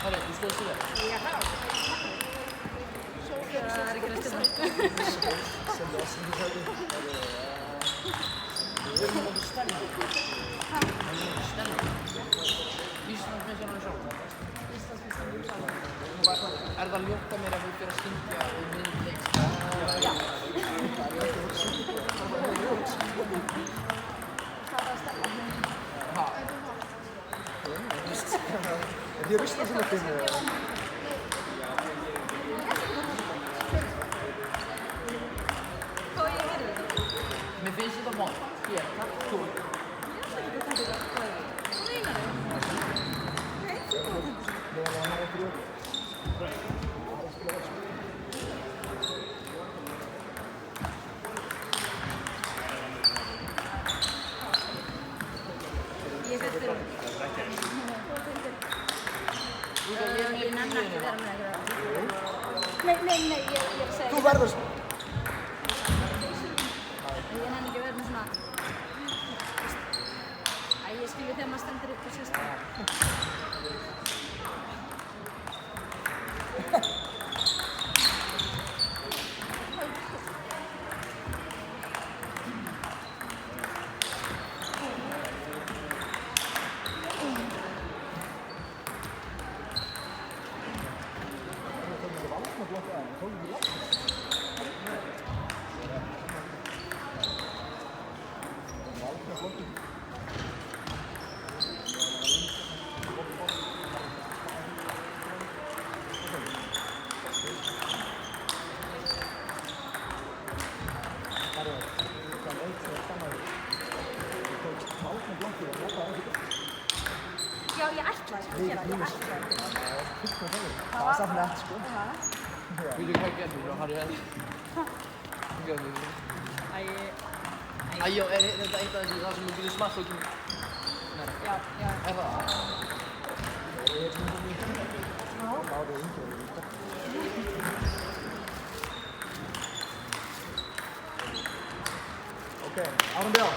Herri, þú stóðst í það? Jaha. Það ekki að stjórna. Sem oss in die Seite. Við erum okkur stærni. Hæ? Við erum okkur stærni. Íslandsmeistarinn í sjálf. Íslandsmeistarinn í sjálf. Er það ljótt að mér að við fyrir að skyndja í miðjum leik? Já. Það var stærna. Ha? Die wisten ze nog in. Mér finnst þetta vond. Hér, takk þú. Ég er fyrir. Ég nenni ekki að vera með þér. Nei, ég er að segja. Þú verður. Ég nenni ekki að vera með svona. Æ, ég skilur þegar maður stendur upp og sést það. Já, ég ætlaði að gera það. Ég ætlaði. Það var samt nett, sko. Veitu hvað gerður þú, Harry Hell? Hvað gerður þú? Æjó, er þetta eitt af þessu það sem þú getur smalt og kemur? Nei. Já. Er það? Oké, Arendel.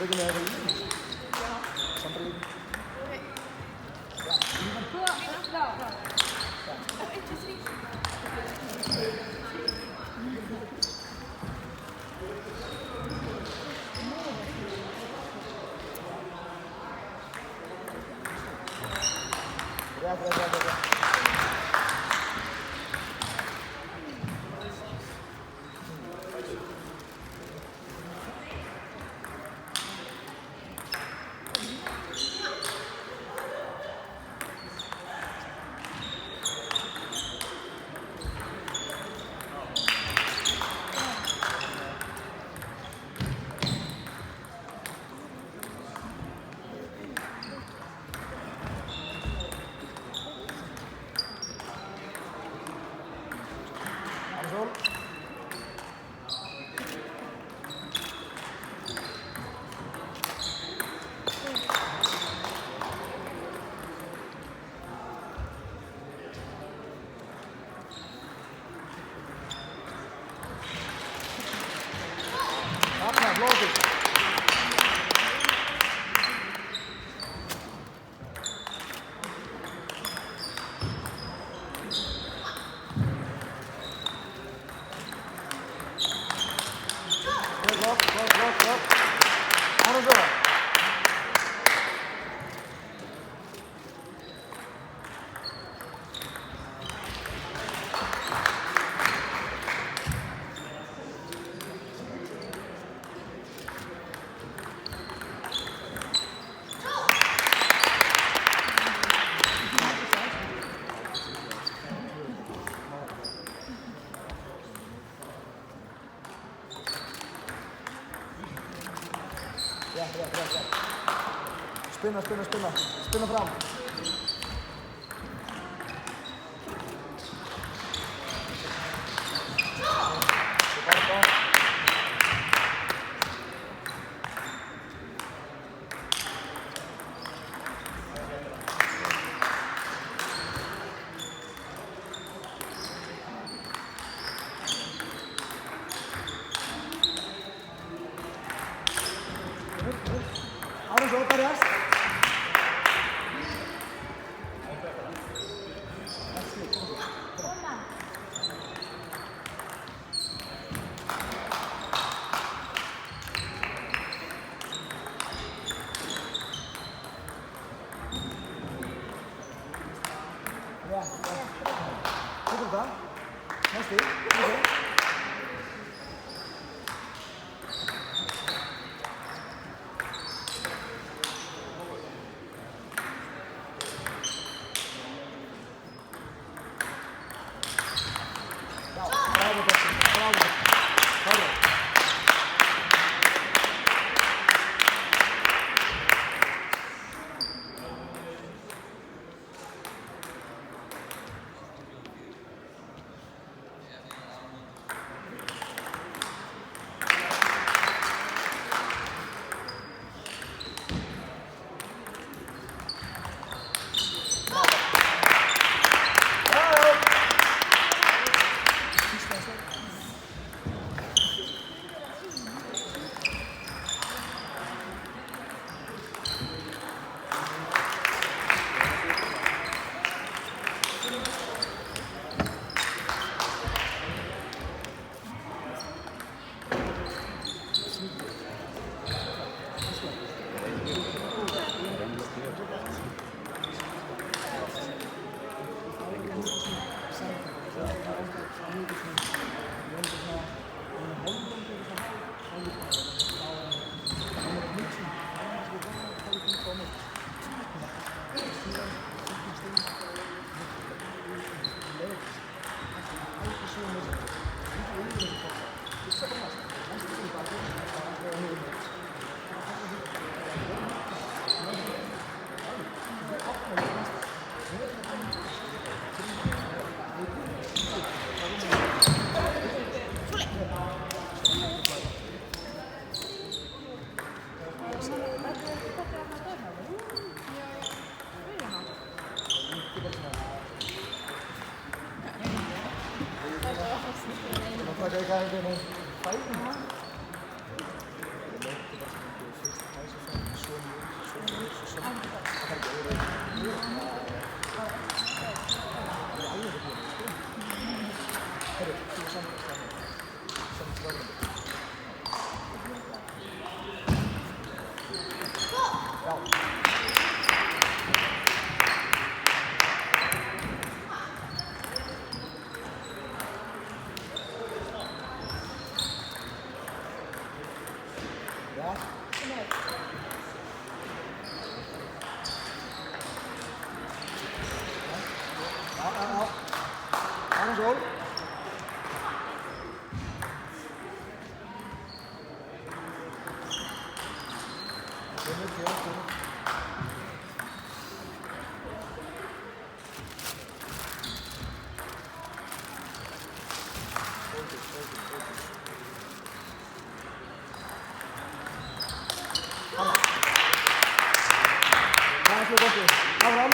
Tökum við þetta í. Sandra líka. Rétt. Spinna fram. Aros, opa, rest. Like I got in a fight. Hanna. Það er svo gott. Áfram.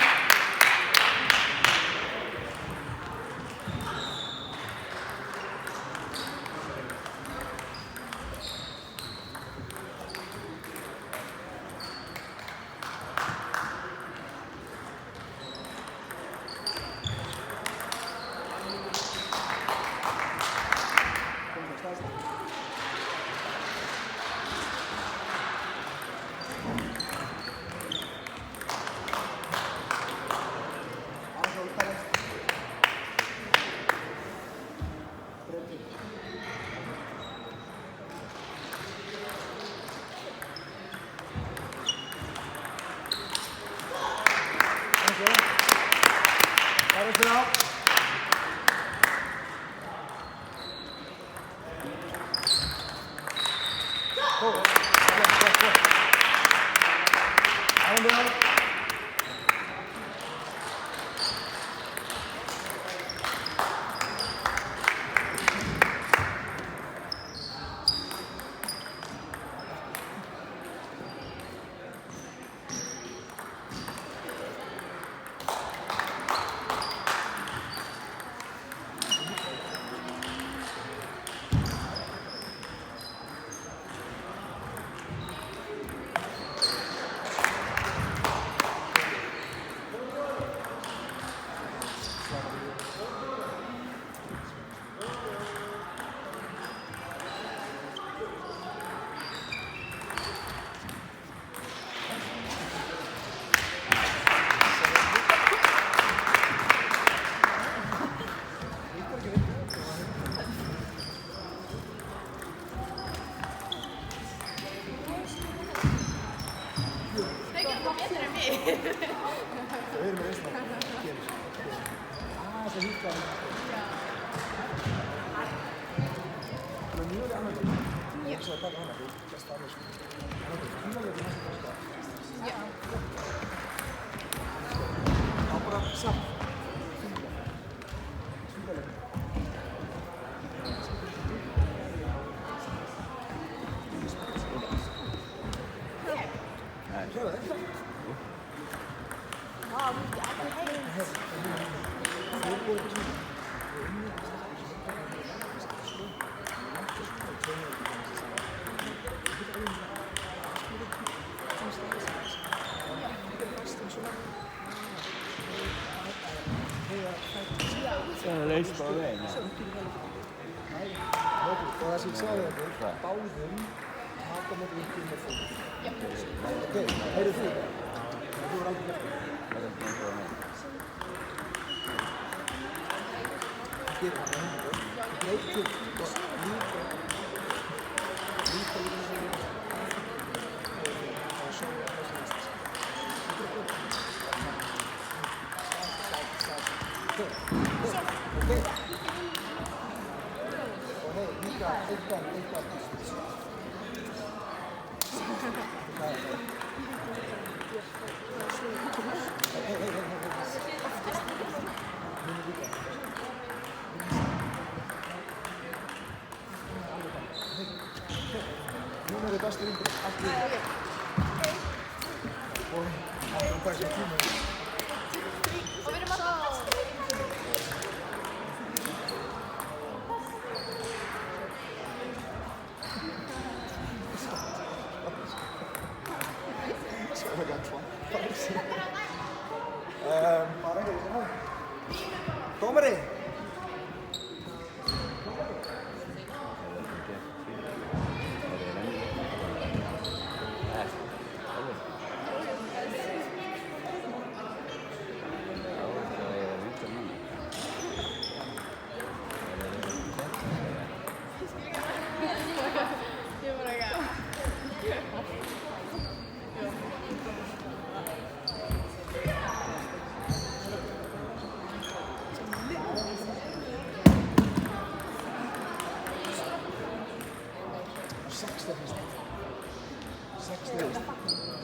Leist bara veginn. Og það sem ég sagði okkur, báðum taka með ykkur með fólk. Ok, heyrðu þú? Þú er aldrei gert það. Það er ekki með mig. Gerir það með hendur. Breytir og líka Núna er það bestu yngur allt líka. Og það er bara sem tíma. Og við erum alltaf bestu. Svo er það gæt svona. Bara ekki þessi hæg. Dómari! Sex steg.